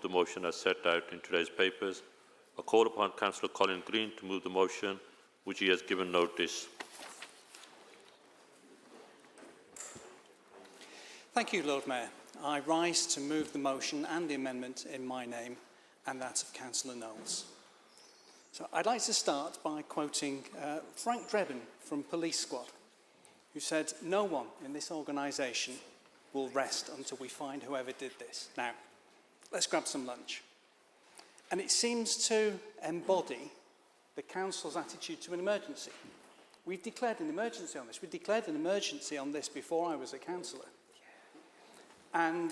the motion as set out in today's papers. I call upon Councillor Colin Green to move the motion, which he has given notice. Thank you, Lord Mayor. I rise to move the motion and the amendment in my name and that of Councillor Knowles. So I'd like to start by quoting Frank Drebin from Police Squad, who said, "No one in this organisation will rest until we find whoever did this." Now, let's grab some lunch. And it seems to embody the Council's attitude to an emergency. We've declared an emergency on this. We declared an emergency on this before I was a councillor. And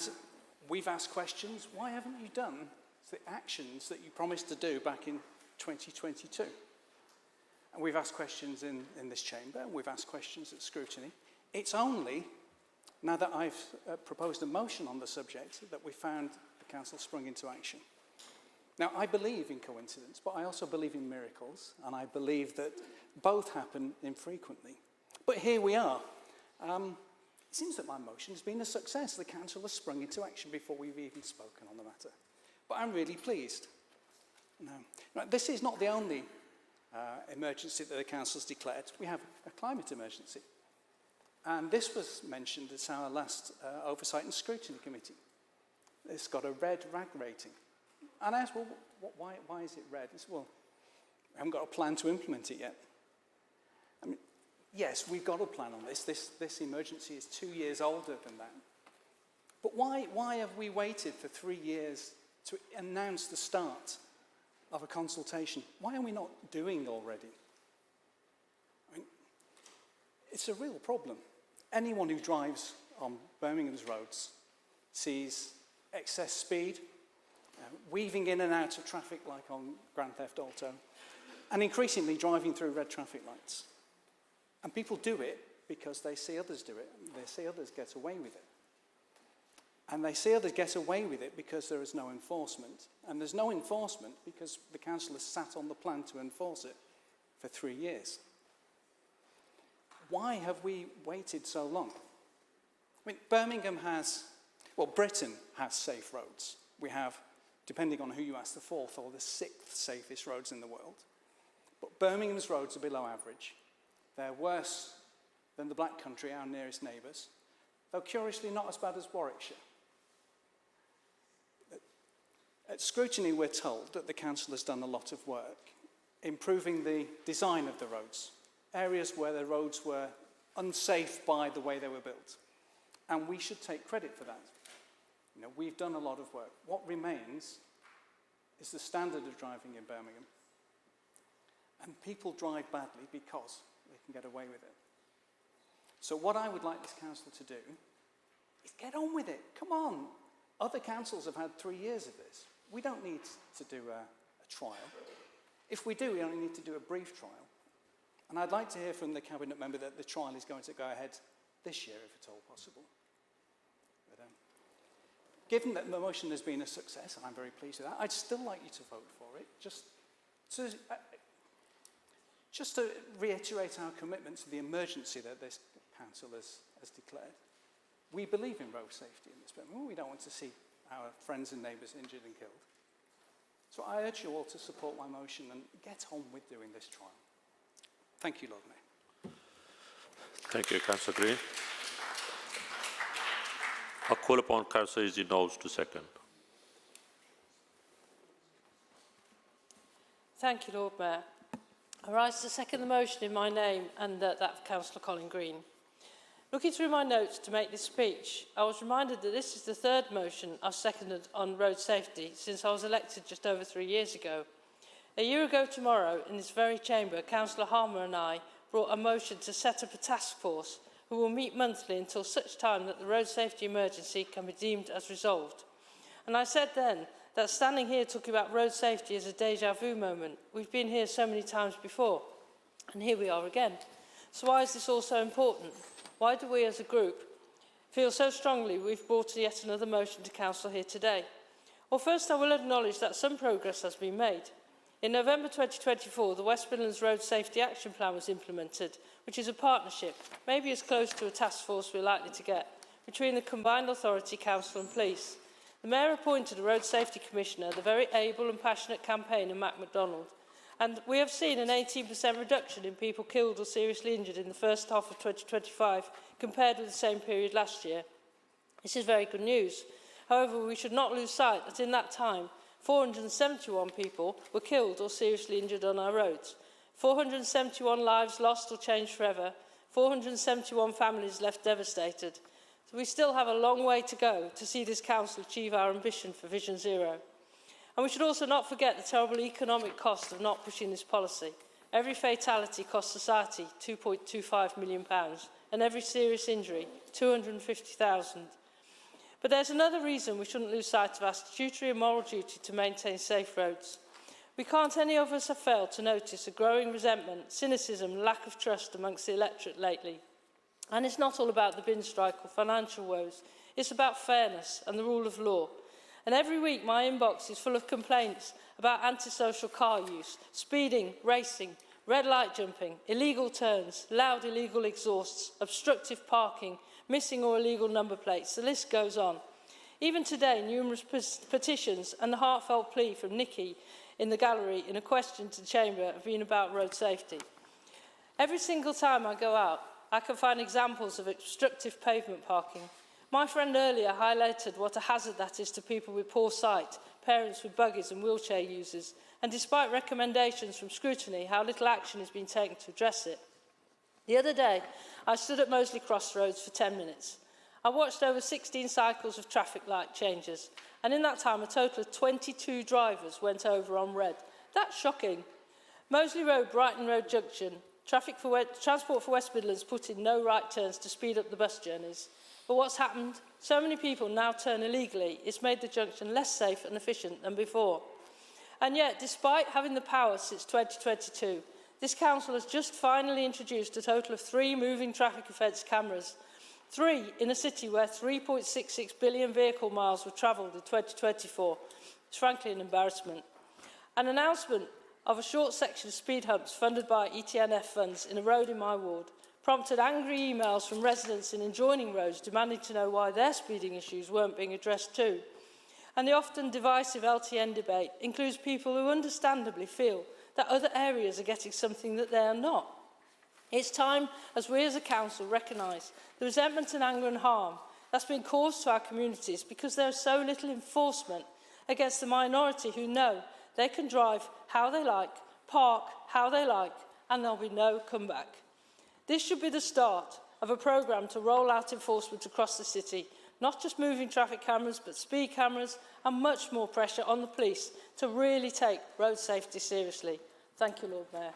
we've asked questions. Why haven't you done the actions that you promised to do back in 2022? And we've asked questions in this chamber. We've asked questions at scrutiny. It's only now that I've proposed a motion on the subject that we found the Council sprung into action. Now, I believe in coincidence, but I also believe in miracles, and I believe that both happen infrequently. But here we are. It seems that my motion has been a success. The Council has sprung into action before we've even spoken on the matter. But I'm really pleased. Now, this is not the only emergency that the Council has declared. We have a climate emergency. And this was mentioned at our last Oversight and Scrutiny Committee. It's got a red RAG rating. And I asked, well, why is it red? I said, well, we haven't got a plan to implement it yet. I mean, yes, we've got a plan on this. This emergency is 2 years older than that. But why have we waited for 3 years to announce the start of a consultation? Why are we not doing already? I mean, it's a real problem. Anyone who drives on Birmingham's roads sees excess speed, weaving in and out of traffic like on Grand Theft Auto, and increasingly driving through red traffic lights. And people do it because they see others do it. They see others get away with it. And they see others get away with it because there is no enforcement. And there's no enforcement because the Council has sat on the plan to enforce it for 3 years. Why have we waited so long? I mean, Birmingham has, well, Britain has safe roads. We have, depending on who you ask, the 4th or the 6th safest roads in the world. But Birmingham's roads are below average. They're worse than the Black Country, our nearest neighbours, though curiously not as bad as Warwickshire. At scrutiny, we're told that the Council has done a lot of work improving the design of the roads, areas where the roads were unsafe by the way they were built. And we should take credit for that. You know, we've done a lot of work. What remains is the standard of driving in Birmingham. And people drive badly because they can get away with it. So what I would like this council to do is get on with it. Come on. Other councils have had 3 years of this. We don't need to do a trial. If we do, we only need to do a brief trial. And I'd like to hear from the Cabinet member that the trial is going to go ahead this year, if at all possible. But, given that the motion has been a success, and I'm very pleased with that, I'd still like you to vote for it, just to reiterate our commitment to the emergency that this council has declared. We believe in road safety in this Birmingham. We don't want to see our friends and neighbours injured and killed. So I urge you all to support my motion and get on with doing this trial. Thank you, Lord Mayor. Thank you, Councillor Green. I call upon Councillor Izzy Knowles to second. Thank you, Lord Mayor. I rise to second the motion in my name and that of Councillor Colin Green. Looking through my notes to make this speech, I was reminded that this is the third motion I've seconded on road safety since I was elected just over 3 years ago. A year ago tomorrow, in this very chamber, Councillor Harmer and I brought a motion to set up a task force who will meet monthly until such time that the road safety emergency can be deemed as resolved. And I said then that standing here talking about road safety is a déjà vu moment. We've been here so many times before, and here we are again. So why is this all so important? Why do we as a group feel so strongly we've brought yet another motion to Council here today? Well, first I will acknowledge that some progress has been made. In November 2024, the West Midlands Road Safety Action Plan was implemented, which is a partnership, maybe as close to a task force we're likely to get, between the Combined Authority, Council and Police. The Mayor appointed a Road Safety Commissioner, the very able and passionate campaigner Matt MacDonald, and we have seen an 18% reduction in people killed or seriously injured in the first half of 2025 compared with the same period last year. This is very good news. However, we should not lose sight that in that time, 471 people were killed or seriously injured on our roads, 471 lives lost or changed forever, 471 families left devastated. So we still have a long way to go to see this council achieve our ambition for Vision Zero. And we should also not forget the terrible economic cost of not pushing this policy. Every fatality costs society £2.25 million, and every serious injury £250,000. But there's another reason we shouldn't lose sight of our statutory and moral duty to maintain safe roads. We can't any of us have failed to notice a growing resentment, cynicism, lack of trust amongst the electorate lately. And it's not all about the bin strike or financial woes. It's about fairness and the rule of law. And every week my inbox is full of complaints about antisocial car use, speeding, racing, red light jumping, illegal turns, loud illegal exhausts, obstructive parking, missing or illegal number plates. The list goes on. Even today, numerous petitions and the heartfelt plea from Nikki in the gallery in a question to the Chamber have been about road safety. Every single time I go out, I can find examples of obstructive pavement parking. My friend earlier highlighted what a hazard that is to people with poor sight, parents with buggies and wheelchair users, and despite recommendations from scrutiny, how little action is being taken to address it. The other day, I stood at Moseley Crossroads for 10 minutes. I watched over 16 cycles of traffic light changes, and in that time, a total of 22 drivers went over on red. That's shocking. Moseley Road, Brighton Road Junction, Transport for West Midlands put in no right turns to speed up the bus journeys. But what's happened? So many people now turn illegally, it's made the junction less safe and efficient than before. And yet, despite having the power since 2022, this council has just finally introduced a total of 3 moving traffic offence cameras. 3 in a city where 3.66 billion vehicle miles were travelled in 2024. It's frankly an embarrassment. An announcement of a short section of speed humps funded by ETNF funds in a road in my ward prompted angry emails from residents in adjoining roads demanding to know why their speeding issues weren't being addressed too. And the often divisive LTN debate includes people who understandably feel that other areas are getting something that they are not. It's time, as we as a council recognise the resentment and anger and harm that's been caused to our communities because there is so little enforcement against the minority who know they can drive how they like, park how they like, and there'll be no comeback. This should be the start of a programme to roll out enforcement across the city, not just moving traffic cameras, but speed cameras and much more pressure on the police to really take road safety seriously. Thank you, Lord Mayor.